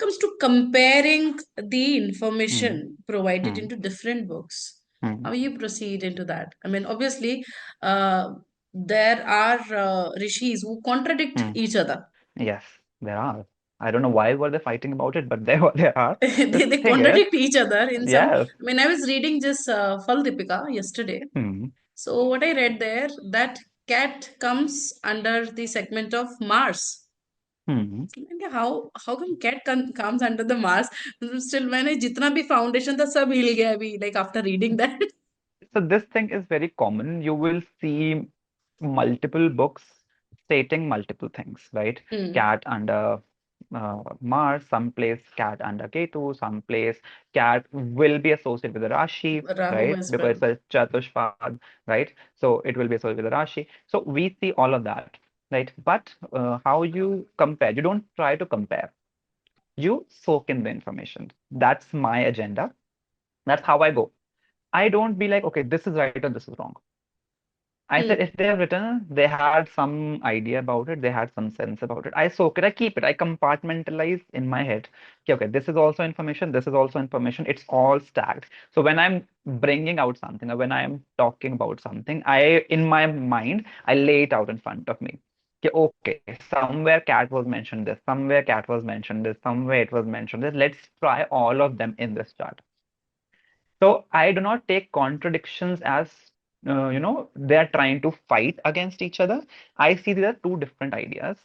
comes to comparing the Hmm. information provided Hmm. into different books, Hmm. how you proceed into that? I mean, obviously, there are rishis who contradict Hmm. each other. Yes, there are. I don't know why were they fighting about it, but there are. The They thing is, contradict each other in some. yes. I mean, I was reading just Fal Deepika yesterday. Hmm. So what I read there, that cat comes under the segment of Mars. Hmm. मैंने कहा, how come cat comes under the Mars? Still मैंने जितना भी foundation था सब हिल गया अभी, like after reading that. So this thing is very common. You will see multiple books stating multiple things, right? Hmm. Cat under Mars, some place cat under Ketu, some place cat will be associated with the Rashi, Rahu right? as Because well. it's a Chatushpad, right? So it will be associated with the Rashi. So we see all of that, right? But how you compare, you don't try to compare. You soak in the information. That's my agenda. That's how I go. I don't be like, okay, this is right or this is wrong. I said Hmm. if they have written, they had some idea about it, they had some sense about it. I soak it, I keep it, I compartmentalize in my head. Okay, okay, this is also information, this is also information. It's all stacked. So when I'm bringing out something or when I'm talking about something, in my mind, I lay it out in front of me. Okay, somewhere cat was mentioned this, somewhere cat was mentioned this, somewhere it was mentioned this. Let's try all of them in this chart. So I do not take contradictions as, they are trying to fight against each other. I see these are two different ideas.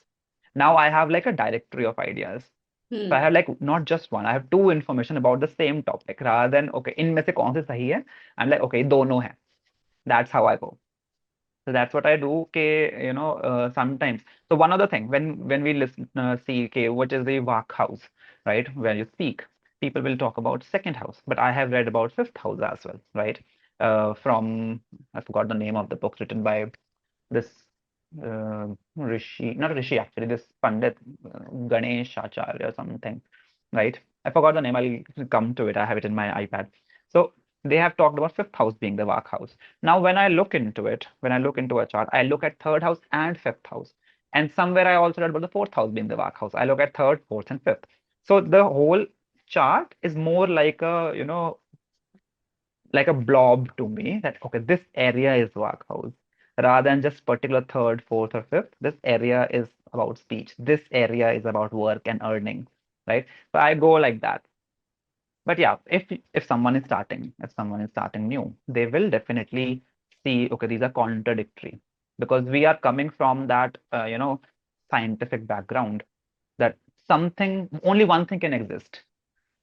Now I have like a directory of ideas. So I Hmm. have like not just one, I have two information about the same topic rather than, okay, इनमें से कौन सी सही है? I'm like, okay, दोनों है. That's how I go. So that's what I do. Okay, sometimes. So one other thing, when we listen, see, okay, what is the Vak house, right? Where you speak, people will talk about second house, but I have read about fifth house as well, right? From I forgot the name of the book written by this Rishi, not Rishi actually, this Pandit Ganesh Acharya or something, right? I forgot the name. I'll come to it. I have it in my iPad. So they have talked about fifth house being the Vak house. Now, when I look into it, when I look into a chart, I look at third house and fifth house. And somewhere I also read about the fourth house being the Vak house. I look at third, fourth, and fifth. So the whole chart is more like a, like a blob to me that, okay, this area is Vak house. Rather than just particular third, fourth, or fifth, this area is about speech. This area is about work and earning, right? So I go like that. But yeah, if someone is starting new, they will definitely see, okay, these are contradictory because we are coming from that, scientific background that something, only one thing can exist,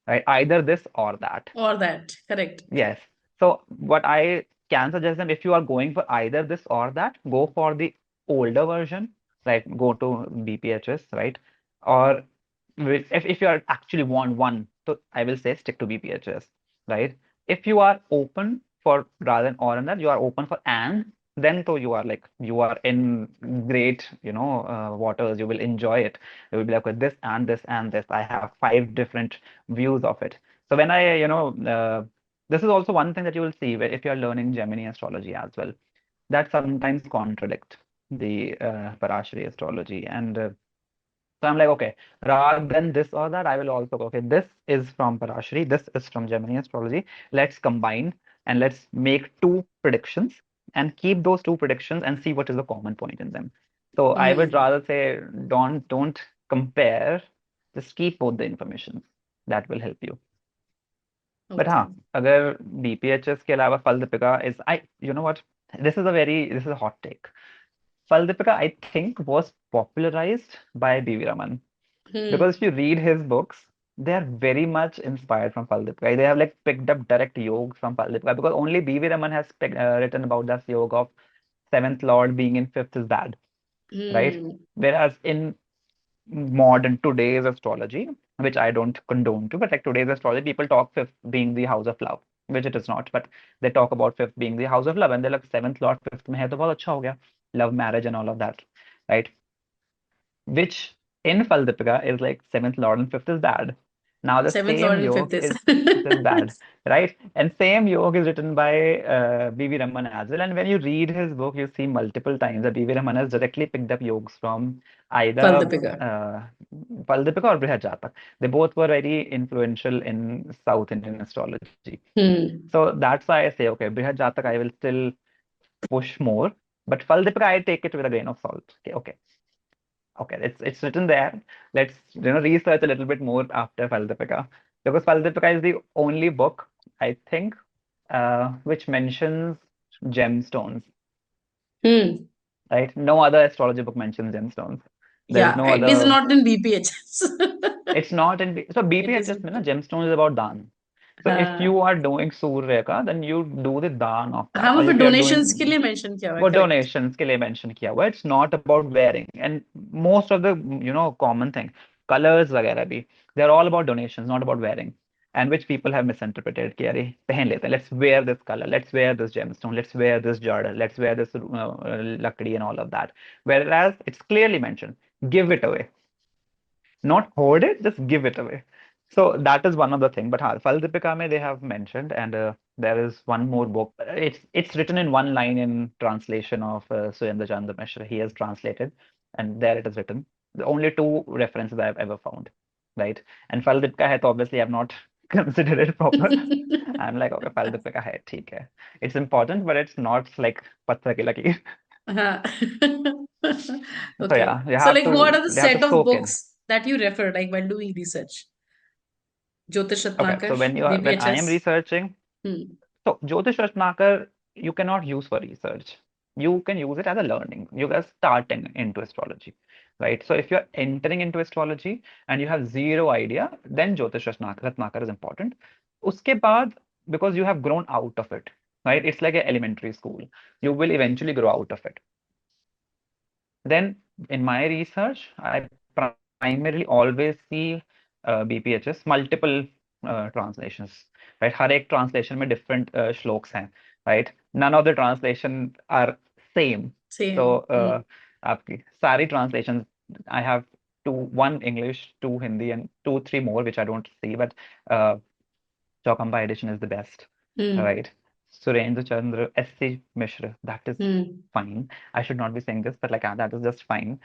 right? Either this or that. Or that. Correct. Yes. So what I can suggest them, if you are going for either this or that, go for the older version, like go to BPHS, right? Or if you are actually want one, so I will say stick to BPHS, right? If you are open for rather than or and that, you are open for and, then so you are like you are in great, waters. You will enjoy it. You will be like, with this and this and this. I have five different views of it. So when I, this is also one thing that you will see where if you are learning Gemini astrology as well, that sometimes contradict the Parashari astrology. And so I'm like, okay, rather than this or that, I will also go, okay, this is from Parashari, this is from Gemini astrology. Let's combine and let's make two predictions and keep those two predictions and see what is the common point in them. So I would Hmm. rather say don't compare, just keep both the information. That will help you. But हाँ Okay. अगर BPHS के अलावा Phala Deepika is I you know what this is a hot take Phala Deepika I think was popularized by B.V. Raman Hmm. because if you read his books they are very much inspired from Fal Dipika. They have like picked up direct yogs from Fal Dipika because only B.V. Raman has written about this yoga of seventh lord being in fifth is bad, right? Hmm. Whereas in modern today's astrology, which I don't condone to, but like today's astrology, people talk fifth being the house of love, which it is not, but they talk about fifth being the house of love, and they're like seventh lord fifth में है तो बहुत अच्छा हो गया, love, marriage, and all of that, right? Which in Fal Deepika is like seventh lord and fifth is bad. Now the Seventh lord same and fifth yoke is. is bad, right? And same yoke is written by B.V. Raman as well. And when you read his book, you see multiple times that B.V. Raman has directly picked up yokes from either Paldipika. uh, Paldipika or Brihad Jatak. They both were very influential in South Indian astrology. Hmm. So that's why I say, okay, Brihad Jatak I will still push more, but Paldipika I take it with a grain of salt. Okay, okay. Okay, it's written there. Let's research a little bit more after Paldipika because Paldipika is the only book I think which mentions gemstones. Hmm. Right? No other astrology book mentions gemstones. There is Yeah, no it is other. not in BPHS. It's not in so It BP is. just gemstone is about dan. So if हाँ you are doing Surya ka, then you do the dan of हाँ that, वहाँ or पे if you are donations के doing लिए mention किया हुआ है, वो करेक्ट. डोनेशंस के लिए मेंशन किया हुआ है. It's not about wearing and most of the common thing colours वगैरह भी they are all about donations not about wearing and which people have misinterpreted कि अरे पहन लेते हैं let's wear this colour let's wear this gemstone let's wear this जड़ let's wear this लकड़ी and all of that wear as it's clearly mention give it away not hoard it, just give it away. So that is one of the thing. But Fal Deepika they have mentioned, and there is one more book. It's written in one line in translation of Surendra Chandra Mishra. He has translated, and there it is written. The only two references I've ever found, right? And Fal Deepika hai, तो obviously I've not considered it proper. I'm like, okay, Fal Deepika hai, ठीक है. It's important, but it's not like पत्थर की लकीर. हाँ. So Okay, yeah, so like what are the you have to set of soak in. books that you refer like while doing research? Jyotish Okay, Ratnakar, so when I am BPHS. researching, Hmm. so Jyotish Ratnakar, you cannot use for research. You can use it as a learning. You are starting into astrology, right? So if you're entering into astrology and you have zero idea, then Ratnakar is important. Uske baad, because you have grown out of it, right? It's like an elementary school. You will eventually grow out of it. Then in my research, I primarily always see BPHS, multiple translations, right? हर एक translation में different shlokas हैं, right? None of the translation are same. So Same. Hmm. आपकी सारी translations, I have two, one English, two Hindi, and two, three more which I don't see, but uh, Chaukampa edition is the best, Hmm. right? Surendra Chandra, S.C. Mishra, that is Hmm. fine. I should not be saying this, but like that is just fine.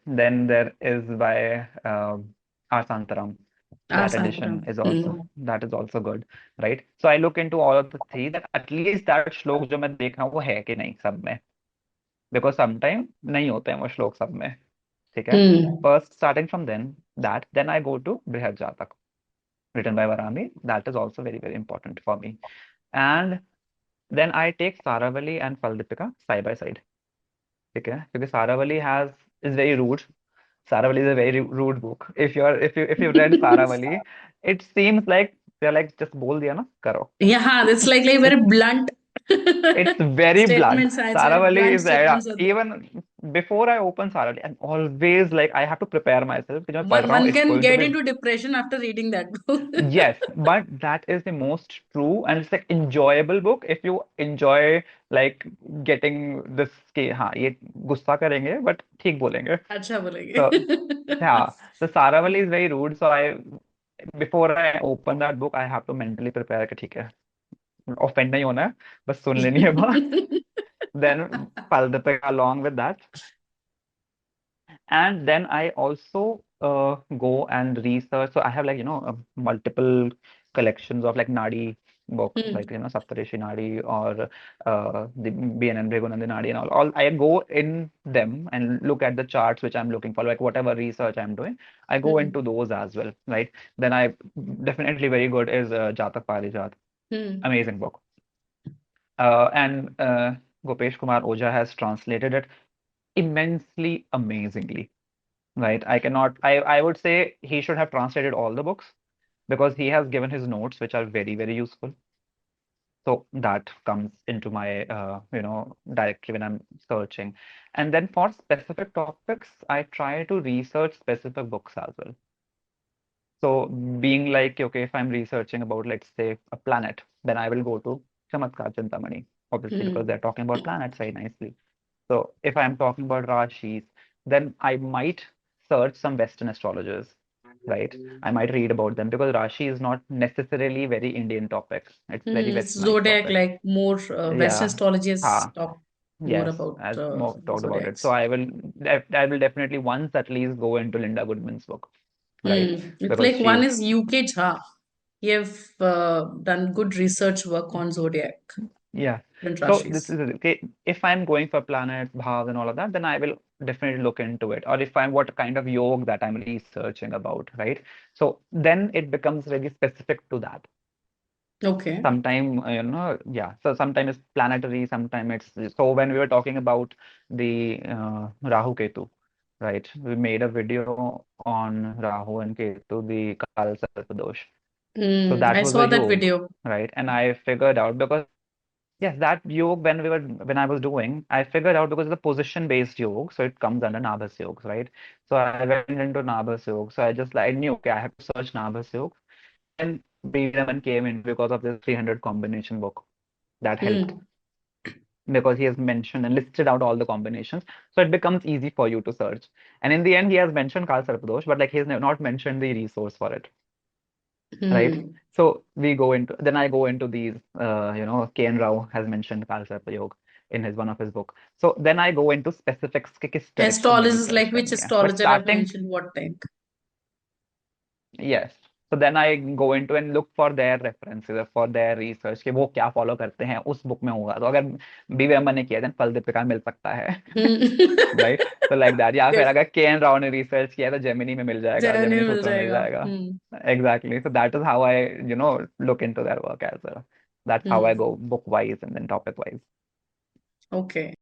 Then there is by R. Santaram. That edition Asantaram. is Hmm. also good, right? So I look into all of the three that at least that श्लोक जो मैं देख रहा हूँ वो है कि नहीं सब में, because sometimes नहीं होते हैं वो श्लोक सब में, ठीक है? Hmm. First starting from then I go to Brihad Jatak written by Varami. That is also very, very important for me. And then I take Saravali and Faldipika side by side. Okay? Because Saravali is very rude. Saravali is a very rude book. If you read Saravali, it seems like they're like just बोल दिया ना करो. Yeah, it's like very It's blunt it's very blunt. statements. It's very Saravali blunt is statements are there. even before I open Saravali, I'm always like I have to prepare myself कि जब मैं पढ़ One रहा हूँ, one it's can going to get be. into depression after reading that book. Yes, but that is the most true and it's like enjoyable book if you enjoy like getting this कि हाँ ये गुस्सा करेंगे but ठीक बोलेंगे. अच्छा बोलेंगे. So yeah, so Saravali is very rude. So I before I open that book, I have to mentally prepare कि ठीक है offend नहीं होना है बस सुन लेनी है बात. Then पल तक along with that. And then I also go and research. So I have like multiple collections of like Nadi books, like Hmm. Saptarishi Nadi or the BNN Bhrigunandi Nadi and all. I go in them and look at the charts which I'm looking for, like whatever research I'm doing. I go Hmm. into those as well, right? Then I definitely very good is Jatak Parijat, Hmm. amazing book. And Gopesh Kumar Oja has translated it immensely amazingly. Right. I would say he should have translated all the books because he has given his notes, which are very, very useful. So that comes into my, directory when I'm searching. And then for specific topics, I try to research specific books as well. So being like, okay, if I'm researching about, let's say, a planet, then I will go to Chamatkar Chintamani, obviously, because Hmm. they're talking about planets very nicely. So if I'm talking about Rashis, then I might search some Western astrologers. right? I might read about them because Rashi is not necessarily very Indian topic. It's very It's westernized zodiac, topic. like more Western Yeah. astrology has Ha. talked more Yes, about as more talked about it. So zodiacs. I will definitely once at least go into Linda Goodman's book, right? It's Because like one she's is UK Jha. You have done good research work on zodiac yeah. and So this Rashis. is okay. If I'm going for planets, bhavs, and all of that, then I will definitely look into it. Or if I'm what kind of yoga that I'm researching about, right? So then it becomes very specific to that. Okay. Sometime, yeah. So sometimes it's planetary, sometimes it's so when we were talking about the Rahu Ketu, right? We made a video on Rahu and Ketu, the Kal Sarpadosh. So that I was a saw that yoga, video. right? And I figured out because yes, that yoga when I was doing, I figured out because it's a position-based yoga, so it comes under Nabhas yoga, right? So I went into Nabhas yoga. So I just like I knew okay, I have to search Nabhas yoga. And B11 came in because of this 300 combination book that helped Hmm. because he has mentioned and listed out all the combinations. So it becomes easy for you to search. And in the end, he has mentioned Kal Sarpadosh, but like he has not mentioned the resource for it, right? Hmm. So we go into then I go into these, K.N. Rao has mentioned Kal Sarpa Yoga in his one of his book. So then I go into specifics कि किस direction में Astrologers, research like which करनी है. But astrologer have starting, mentioned what tank? yes. So then I go into and look for their references, for their research कि वो क्या follow करते हैं उस book में होगा. तो अगर बीवीएम ने किया then फल दीपिका मिल सकता है. Hmm. राइट तो लाइक दैट या फिर Good. अगर के एन राव ने रिसर्च किया है तो जेमिनी में मिल जाएगा जर्नी जेमिनी में मिल सूत्र में मिल जाएगा. जाएगा exactly so that is how I look into their work as well. That's how I Hmm. go book wise and then topic wise. Okay.